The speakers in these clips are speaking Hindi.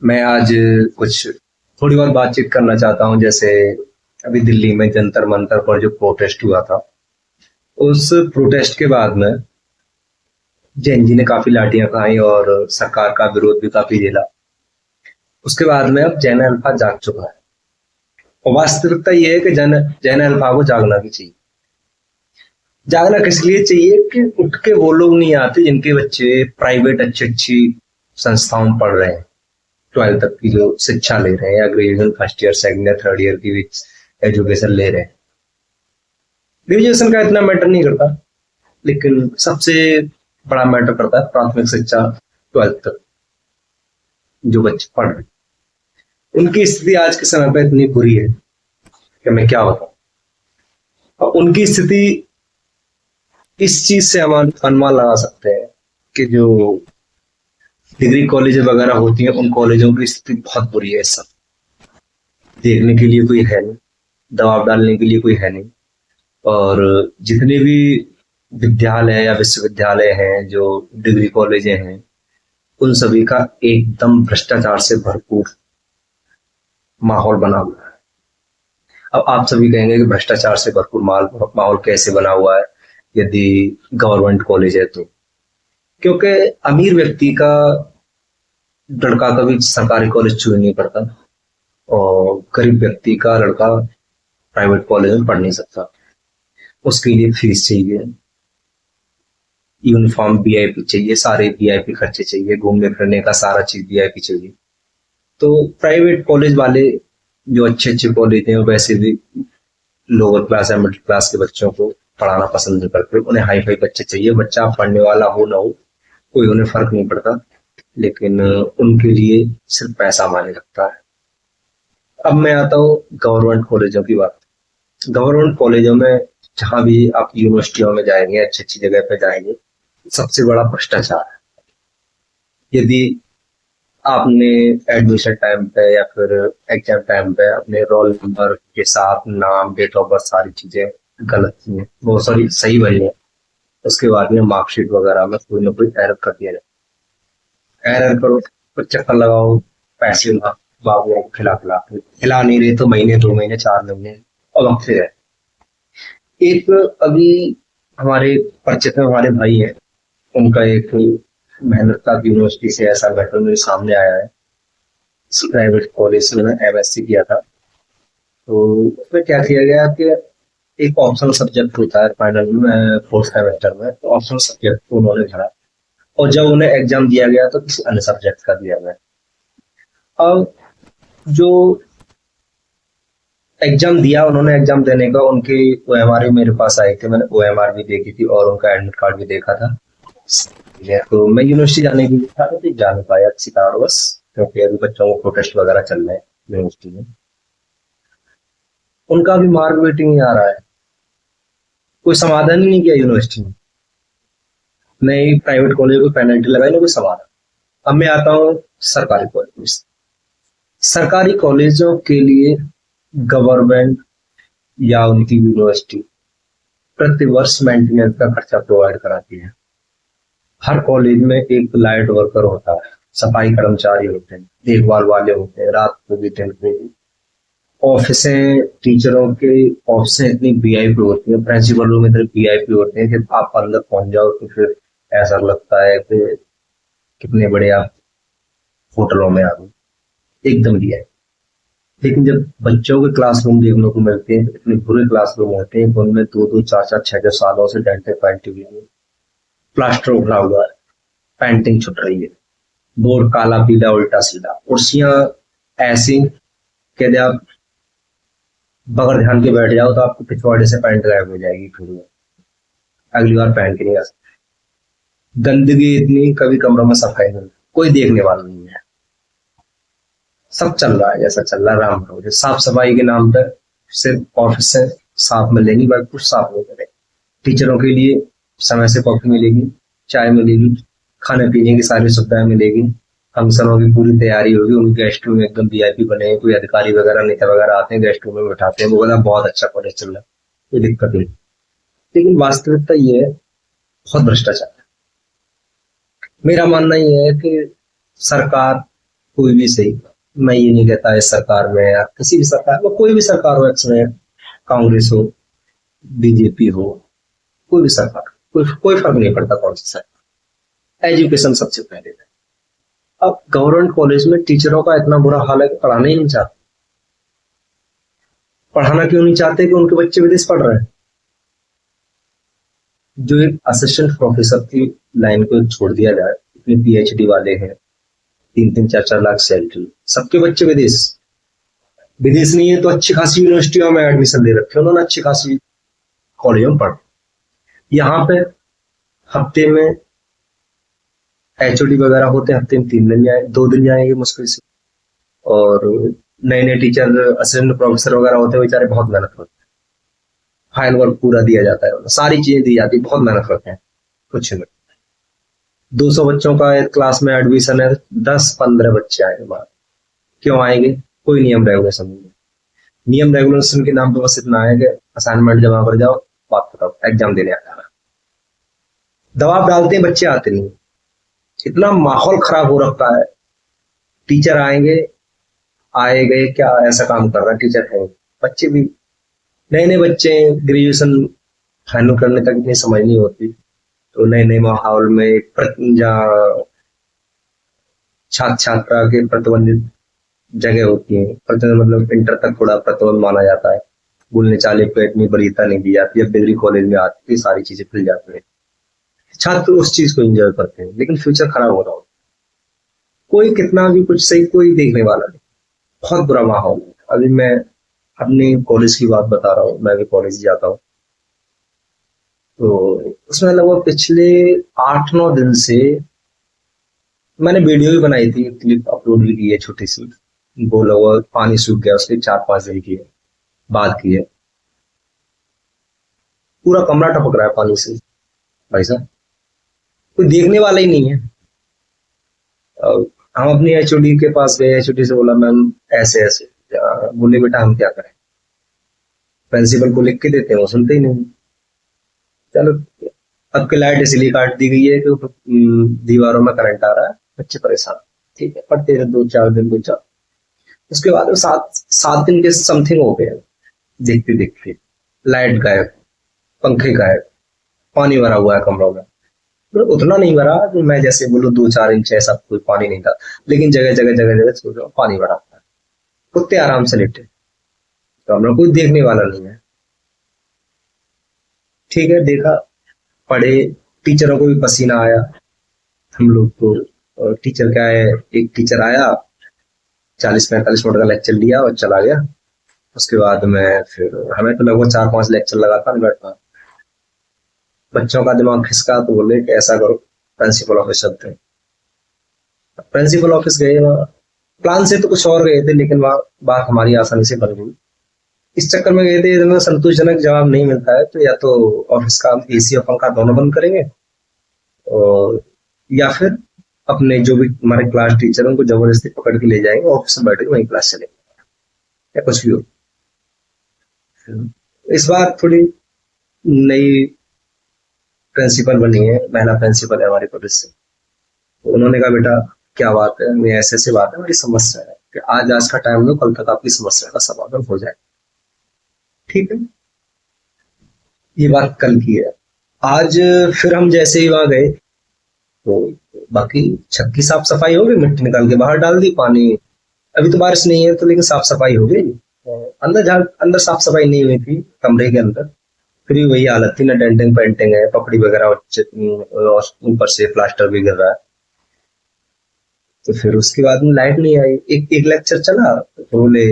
मैं आज कुछ थोड़ी बहुत बातचीत करना चाहता हूँ। जैसे अभी दिल्ली में जंतर मंतर पर जो प्रोटेस्ट हुआ था, उस प्रोटेस्ट के बाद में जैन जी ने काफी लाठियां खाई और सरकार का विरोध भी काफी झेला। उसके बाद में अब जैन अल्फा जाग चुका है। और वास्तविकता ये है कि जैन जैन अल्फा को जागना भी चाहिए। जागना किस लिए चाहिए कि उठ के वो लोग नहीं आते जिनके बच्चे प्राइवेट अच्छी अच्छी संस्थाओं में पढ़ रहे हैं, 12th तक की जो शिक्षा ले रहे हैं, या graduation first year second year third year की भी एजुकेशन ले रहे हैं। ग्रेजुएशन का इतना मैटर नहीं करता, लेकिन सबसे बड़ा मैटर करता है प्राथमिक शिक्षा 12th तक जो बच्चे पढ़ रहे हैं। उनकी स्थिति आज के समय पर इतनी बुरी है कि मैं क्या बताऊं। और उनकी स्थिति इस चीज से हम अनुमान लगा सकते हैं कि जो डिग्री कॉलेज वगैरह होती हैं, उन कॉलेजों की स्थिति बहुत बुरी है। इस सब देखने के लिए कोई है नहीं, दबाव डालने के लिए कोई है नहीं। और जितने भी विद्यालय या विश्वविद्यालय हैं, जो डिग्री कॉलेज हैं, उन सभी का एकदम भ्रष्टाचार से भरपूर माहौल बना हुआ है। अब आप सभी कहेंगे कि भ्रष्टाचार से भरपूर माहौल कैसे बना हुआ है यदि गवर्नमेंट कॉलेज है तो? क्योंकि अमीर व्यक्ति का लड़का कभी सरकारी कॉलेज चुन नहीं पड़ता, और गरीब व्यक्ति का लड़का प्राइवेट कॉलेज में पढ़ नहीं सकता। उसके लिए फीस चाहिए, यूनिफॉर्म वीआईपी चाहिए, सारे वीआईपी खर्चे चाहिए, घूमने फिरने का सारा चीज वीआईपी चाहिए। तो प्राइवेट कॉलेज वाले जो अच्छे अच्छे कॉलेज हैं, वैसे भी लोअर क्लास या मिडिल क्लास के बच्चों को पढ़ाना पसंद नहीं करते। उन्हें हाई फाई बच्चे चाहिए। बच्चा पढ़ने वाला हो ना हो, कोई उन्हें फर्क नहीं पड़ता, लेकिन उनके लिए सिर्फ पैसा मायने रखता है। अब मैं आता हूँ गवर्नमेंट कॉलेजों की बात। गवर्नमेंट कॉलेजों में जहां भी आप यूनिवर्सिटियों में जाएंगे, अच्छी अच्छी जगह पे जाएंगे, सबसे बड़ा भ्रष्टाचार है। यदि आपने एडमिशन टाइम पे या फिर एग्जाम टाइम पे अपने रोल नंबर के साथ नाम, डेट ऑफ बर्थ, सारी चीजें गलत थी, बहुत सारी सही भरी है, उसके बाद में मार्कशीट वगैरह में कोई ना कोई एरर कर दिया जाए। एरर करो, फिर चक्कर लगाओ, पैसे बाबुओं को खिला खिला के खिला नहीं रहे तो महीने, 2 महीने, 4 महीने और वक्त से है। एक अभी हमारे परिचित में हमारे भाई है, उनका एक मेहनत का यूनिवर्सिटी से ऐसा मैटर मेरे सामने आया है। प्राइवेट कॉलेज से मैंने एमएससी किया था। तो उसमें क्या किया गया कि एक ऑप्शनल सब्जेक्ट होता है फाइनल में, फोर्थ सेमेस्टर में, तो ऑप्शनल सब्जेक्ट को उन्होंने भरा। और जब उन्हें एग्जाम दिया गया तो किसी अन्य सब्जेक्ट का दिया गया। अब जो एग्जाम दिया, उन्होंने एग्जाम देने का उनकी ओएमआर मेरे पास आई थी, मैंने ओएमआर भी देखी थी और उनका एडमिट कार्ड भी देखा था। तो मैं यूनिवर्सिटी जाने के लिए था, तो जा नहीं पाया किसी कारणवश, क्योंकि अभी बच्चों को प्रोटेस्ट वगैरह चल रहे हैं यूनिवर्सिटी में। उनका भी मार्क वेटिंग नहीं आ रहा है, कोई समाधान ही नहीं किया यूनिवर्सिटी ने। नई प्राइवेट कॉलेज को पेनल्टी लगाई, ना कोई समाधान। अब मैं आता हूँ सरकारी कॉलेज। सरकारी कॉलेजों के लिए गवर्नमेंट या उनकी यूनिवर्सिटी प्रति वर्ष मेंटेनेंस का खर्चा प्रोवाइड कराती है। हर कॉलेज में एक लाइट वर्कर होता है, सफाई कर्मचारी होते हैं, देखभाल वाले होते हैं, रात को भी दिन को भी। ऑफिसें, टीचरों के ऑफिसें इतनी वीआईपी होती है, प्रिंसिपल रूम इतने वीआईपी होते हैं कि आप अंदर पहुंच जाओ तो फिर ऐसा लगता है कि कितने बड़े आप होटलों में आ गए, एकदम वीआईपी। लेकिन जब बच्चों के क्लासरूम देखने को मिलते हैं, इतने बुरे क्लासरूम होते हैं, उनमें 2-2, 4-4, 6-6 सालों से डेंटे पेंटिंग हुई है, प्लास्टर उठा हुआ है, पेंटिंग छुट रही है, बोर्ड काला पीला उल्टा सीधा, कुर्सियां ऐसी कि यदि आप बगैर ध्यान के बैठ जाओ तो आपको पिछवाड़े से पैंट गायब हो जाएगी, फिर वो अगली बार पहन के नहीं आ सकते। गंदगी इतनी, कभी कमरों में सफाई नहीं, कोई देखने वाला नहीं है। सब चल रहा है जैसा चल रहा है, राम भरोसे। साफ सफाई के नाम पर सिर्फ ऑफिस से साफ मिलेगी, बाकी कुछ साफ नहीं करेगा। टीचरों के लिए समय से कॉफी मिलेगी, चाय मिलेगी, खाने पीने की सारी सुविधाएं मिलेगी, फंक्शनों की पूरी तैयारी होगी, उनके गेस्ट रूम एकदम वीआईपी बने हैं, कोई अधिकारी वगैरह नेता वगैरह आते हैं, गेस्ट रूम में बैठाते हैं, वो बोला बहुत अच्छा कॉलेज चल रहा है, कोई दिक्कत नहीं। लेकिन वास्तविकता ये है, बहुत भ्रष्टाचार है। मेरा मानना ये है कि सरकार कोई भी सही, मैं ये नहीं कहता इस सरकार में या किसी भी सरकार में, कोई भी सरकार हो, एक्स कांग्रेस हो, बीजेपी हो, कोई भी सरकार, कोई फर्क नहीं पड़ता कौन सी सरकार, एजुकेशन सबसे पहले है। अब गवर्नमेंट कॉलेज में टीचरों का इतना बुरा हाल है कि पढ़ाना ही नहीं चाहते। पढ़ाना क्यों नहीं चाहते? कि उनके बच्चे विदेश पढ़ रहे हैं। जो एक असिस्टेंट प्रोफेसर की लाइन को छोड़ दिया जाए, इतने पीएचडी वाले हैं, 3-3, 4-4 लाख सैलरी, सबके बच्चे विदेश। विदेश नहीं है तो अच्छी खासी यूनिवर्सिटियों में एडमिशन ले रखे उन्होंने, अच्छी खासी कॉलेजों में पढ़। यहाँ पे हफ्ते में एचओडी वगैरह होते हैं, हफ्ते में 3 दिन जाए, 2 दिन जाएंगे मुश्किल से। और नए नए टीचर असिस्टेंट प्रोफेसर वगैरह होते हैं, बेचारे बहुत मेहनत करते हैं, फाइल वर्क पूरा दिया जाता है, सारी चीजें दी जाती है, बहुत मेहनत करते हैं। कुछ नहीं, 200 बच्चों का एक क्लास में एडमिशन है, 10-15 बच्चे आएंगे बाहर। क्यों आएंगे? कोई नियम रेगुलेशन नहीं है। नियम रेगुलेशन के नाम पर बस इतना है कि असाइनमेंट जमा कर जाओ, बात करो, एग्जाम देने आ जाना। दबाव डालते हैं, बच्चे आते नहीं। इतना माहौल खराब हो रखा है। टीचर आएंगे, आए गए, क्या ऐसा काम कर रहा है टीचर है। बच्चे भी नए नए बच्चे, ग्रेजुएशन फाइनल करने तक इतनी समझ नहीं होती, तो नए नए माहौल में छात्र छात्रा के प्रतिबंधित जगह होती है। प्रतिबंध मतलब इंटर तक थोड़ा प्रतिबंध माना जाता है, बोलने चाले पे इतनी वरीयता नहीं दी जाती। जब डिग्री कॉलेज में आती है सारी चीजें खुल जाती है, छात्र उस चीज को एंजॉय करते हैं, लेकिन फ्यूचर खराब हो रहा हो। कोई कितना भी कुछ सही, कोई देखने वाला नहीं, बहुत बुरा माहौल है। अभी मैं अपने कॉलेज की बात बता रहा हूँ, मैं भी कॉलेज जाता हूँ, तो उसमें लगभग पिछले 8-9 दिन से मैंने वीडियो भी बनाई थी, क्लिप अपलोड भी की है छोटी सी। वो लगभग पानी सूख गया, उसके 4-5 दिन की है बात की है। पूरा कमरा टपक रहा है पानी से भाई साहब, कोई देखने वाला ही नहीं है। हम अपनी एचओडी के पास गए, एचओडी से बोला मैम ऐसे ऐसे, बोले बेटा हम क्या करें, प्रिंसिपल को लिख के देते हैं, वो सुनते ही नहीं। चलो, अब की लाइट इसलिए काट दी गई है कि दीवारों में करंट आ रहा है, बच्चे परेशान। ठीक है, पढ़ते रहे 2-4 दिन, 2-4, उसके बाद 7 दिन के समथिंग हो गए। देखते देखते लाइट गायब, पंखे गायब, पानी भरा हुआ है कमरों में। उतना नहीं भरा कि मैं जैसे बोलूं 2-4 इंच ऐसा कोई पानी नहीं था, लेकिन जगह जगह जगह जगह पानी भरा था। कुत्ते आराम से लेटे, तो हम लोग कोई देखने वाला नहीं है। ठीक है, देखा, पढ़े, टीचरों को भी पसीना आया। हम लोग तो टीचर क्या है, एक टीचर आया, 40-45 मिनट का लेक्चर लिया और चला गया। उसके बाद में फिर हमें तो लगभग 4-5 लेक्चर लगातार बैठना। बच्चों का दिमाग खिसका तो बोले कि ऐसा करो, प्रिंसिपल ऑफिस चलते हैं। प्रिंसिपल ऑफिस गए, वहाँ प्लान से तो कुछ और गए थे, लेकिन वहाँ बात हमारी आसानी से बन गई। इस चक्कर में गए थे, इतना संतोषजनक जवाब नहीं मिलता है तो या तो ऑफिस का एसी और पंखा दोनों बंद करेंगे, और या फिर अपने जो भी हमारे क्लास टीचर उनको जबरदस्ती पकड़ के ले जाएंगे, ऑफिस में बैठ के वहीं क्लास चलेंगे, या कुछ भी हो। इस बार थोड़ी नई प्रिंसिपल बनी है, महिला प्रिंसिपल है हमारी कॉलेज से। तो उन्होंने कहा बेटा क्या बात है, मैं ऐसे बात है, मेरी समस्या है कि आज का टाइम लो, कल तक आपकी समस्या का समाधान हो जाए। ठीक है, ये बात कल की है। आज फिर हम जैसे ही वहां गए तो बाकी छत की साफ सफाई हो गई, मिट्टी निकाल के बाहर डाल दी, पानी, अभी तो बारिश नहीं है तो, लेकिन साफ सफाई हो गई। अंदर साफ सफाई नहीं हुई थी कमरे के अंदर, फिर भी वही हालत थी, ना डेंटिंग पेंटिंग है, पपड़ी वगैरह, ऊपर से प्लास्टर भी गिर रहा है। तो फिर उसके बाद में लाइट नहीं आई। एक लेक्चर चला तो बोले,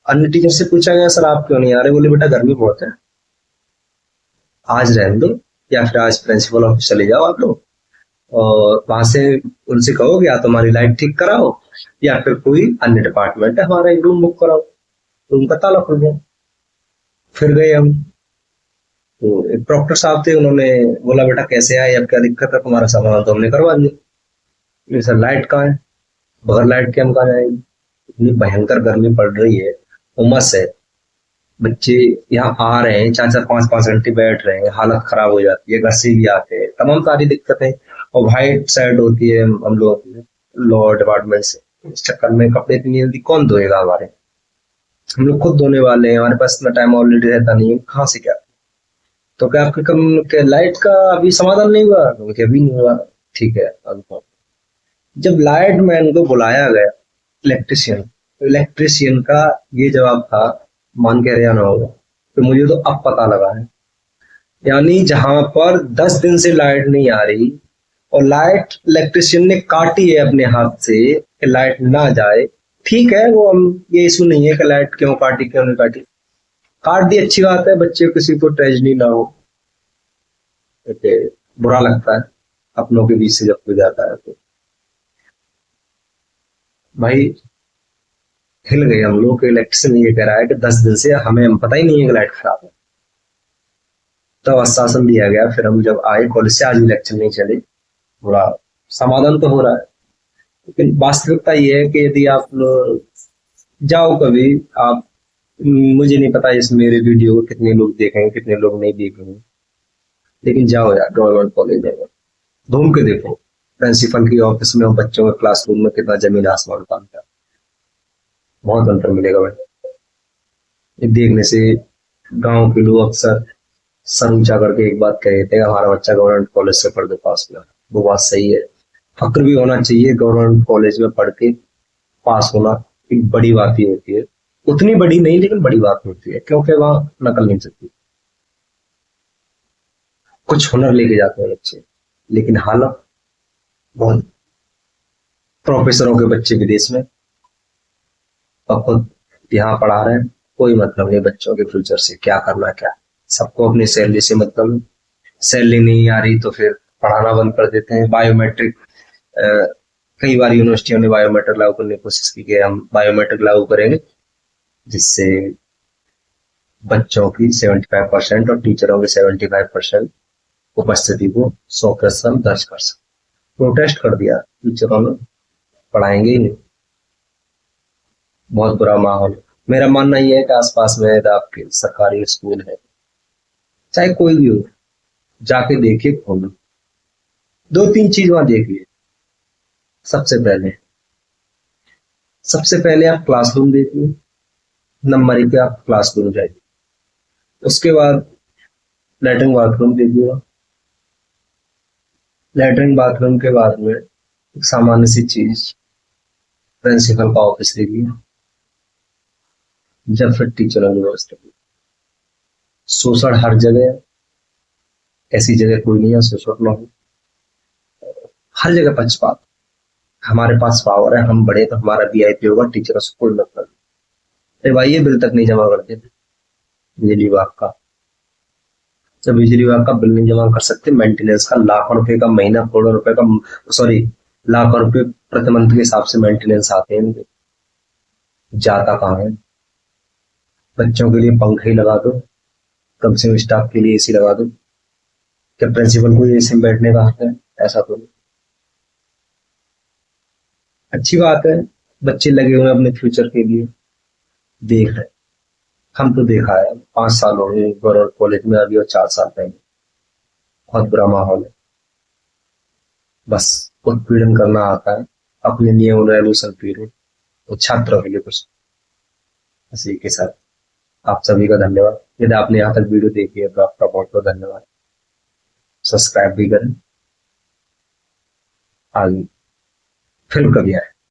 अन्य टीचर से पूछा गया सर आप क्यों नहीं आ रहे, बोले बेटा गर्मी बहुत है, आज रहने दो, या फिर आज प्रिंसिपल ऑफिस चले जाओ आप लोग, और वहां से उनसे कहो कि या तो हमारी लाइट ठीक कराओ, या फिर कोई अन्य डिपार्टमेंट है हमारा, एक रूम बुक कराओ। रूम का ताला खुल गया। फिर गए हम, तो एक डॉक्टर साहब थे, उन्होंने बोला बेटा कैसे आए, अब क्या दिक्कत है, तुम्हारा समाधान तो हमने करवा दिया। सर लाइट कहाँ है, बगैर लाइट के हम कहाँ जाएंगे, इतनी भयंकर गर्मी पड़ रही है, उमस है, बच्चे यहाँ आ रहे हैं 4-4, 5-5 घंटे बैठ रहे हैं, हालत खराब हो जाती है, घर से भी आते हैं, तमाम सारी दिक्कतें, और वाइट साइड होती है हम लोगों की, लॉ डिपार्टमेंट से। इस चक्कर में कपड़े इतनी जल्दी कौन धोएगा हमारे, हम लोग खुद धोने वाले हैं, हमारे पास इतना टाइम ऑलरेडी रहता नहीं है, कहाँ से क्या। तो क्या आपके कम के लाइट का अभी समाधान नहीं हुआ, तो क्या अभी नहीं हुआ, ठीक है। जब लाइट मैन को बुलाया गया, इलेक्ट्रिशियन, तो इलेक्ट्रिशियन का ये जवाब था, मान के रहना होगा, तो मुझे तो अब पता लगा है। यानी जहां पर 10 दिन से लाइट नहीं आ रही और लाइट इलेक्ट्रिशियन ने काटी है अपने हाथ से कि लाइट ना जाए, ठीक है, वो हम ये इशू नहीं है कि लाइट क्यों काटी क्यों नहीं काटी, काट दी अच्छी बात है, बच्चे किसी को ट्रेजेडी ना हो। ओके, बुरा लगता है अपनों के बीच से जब कोई जाता है तो भाई हिल गए हम लोग। इलेक्ट्रिशियन ये कह रहा है कि 10 दिन से हमें पता ही नहीं है कि लाइट खराब है। तब आश्वासन दिया गया, फिर हम जब आए कॉलेज से, आज भी लेक्चर नहीं चले, थोड़ा समाधान तो हो रहा है। लेकिन वास्तविकता ये है कि यदि आप लोग जाओ कभी, आप, मुझे नहीं पता इस मेरे वीडियो को कितने लोग देखेंगे कितने लोग नहीं देखेंगे, लेकिन जाओ यार गवर्नमेंट कॉलेज में, घूम के देखो प्रिंसिपल की ऑफिस में और बच्चों के क्लासरूम में कितना जमीन आसमान का अंतर, बहुत अंतर मिलेगा भाई। ये देखने से गांव के लोग अक्सर सर ऊंचा करके एक बात कह देते हैं, हमारा बच्चा गवर्नमेंट कॉलेज से पढ़ के पास हुआ। वो बात सही है, फक्र भी होना चाहिए, गवर्नमेंट कॉलेज में पढ़ के पास होना एक बड़ी बात ही होती है। उतनी बड़ी नहीं लेकिन बड़ी बात होती है, क्योंकि वहां नकल नहीं सकती, कुछ हुनर लेके जाते हैं बच्चे। लेकिन हालत बहुत, प्रोफेसरों के बच्चे विदेश में और खुद यहाँ पढ़ा रहे हैं, कोई मतलब नहीं बच्चों के फ्यूचर से, क्या करना क्या, सबको अपनी सैलरी से मतलब, सैलरी नहीं आ रही तो फिर पढ़ाना बंद कर देते हैं। बायोमेट्रिक, कई बार यूनिवर्सिटियों ने बायोमेट्रिक लागू करने की कोशिश की कि हम बायोमेट्रिक लागू करेंगे जिससे बच्चों की 75% और टीचरों की 75% उपस्थिति को 100% दर्ज कर सकते। प्रोटेस्ट कर दिया टीचरों ने, पढ़ाएंगे ही नहीं, बहुत बुरा माहौल। मेरा मानना यह है कि आसपास में आपके सरकारी स्कूल है, चाहे कोई भी हो, जाके देखिए, खोलो, 2-3 चीज वहां देखिए। सबसे पहले आप क्लासरूम देखिए, नंबर 1 पे आप क्लासरूम जाइए। उसके बाद लैट्रिन बाथरूम देखिएगा। लैट्रिन बाथरूम के बाद में एक सामान्य सी चीज, प्रिंसिपल का ऑफिस देखिए, जब फिर टीचरों की व्यवस्था। शोषण हर जगह, ऐसी जगह कोई नहीं है शोषण ना हो, हर जगह पक्षपात। हमारे पास पावर है, हम बड़े तो हमारा वीआईपी होगा, टीचरों से कोई मतलब नहीं। अरे भाई ये बिल तक नहीं जमा करते थे बिजली विभाग का, जब बिजली विभाग का बिल नहीं जमा कर सकते, मेंटेनेंस का लाखों रुपए का महीना, करोड़ों रुपए का, सॉरी लाखों रुपए प्रति मंथ के हिसाब से मेंटेनेंस आते हैं, जाता कहाँ है। बच्चों के लिए पंखे ही लगा दो, कम से कम स्टाफ के लिए एसी लगा दो, क्या प्रिंसिपल को एसी में बैठने का हक है? ऐसा तो नहीं। अच्छी बात है, बच्चे लगे हुए अपने फ्यूचर के लिए, देख रहे। हम तो देखा है, 5 साल हो गए गवर्नमेंट कॉलेज में अभी और 4 साल पहले, बहुत बुरा माहौल है। बस उत्पीड़न करना आता है, अपने नियम रेवोल्यूशन पीरियड, तो छात्रों के लिए कुछ। इसी के साथ आप सभी का धन्यवाद। यदि आपने यहाँ तक वीडियो देखी है तो आपका बहुत बहुत धन्यवाद। सब्सक्राइब भी करें, आगे फिर कभी आए।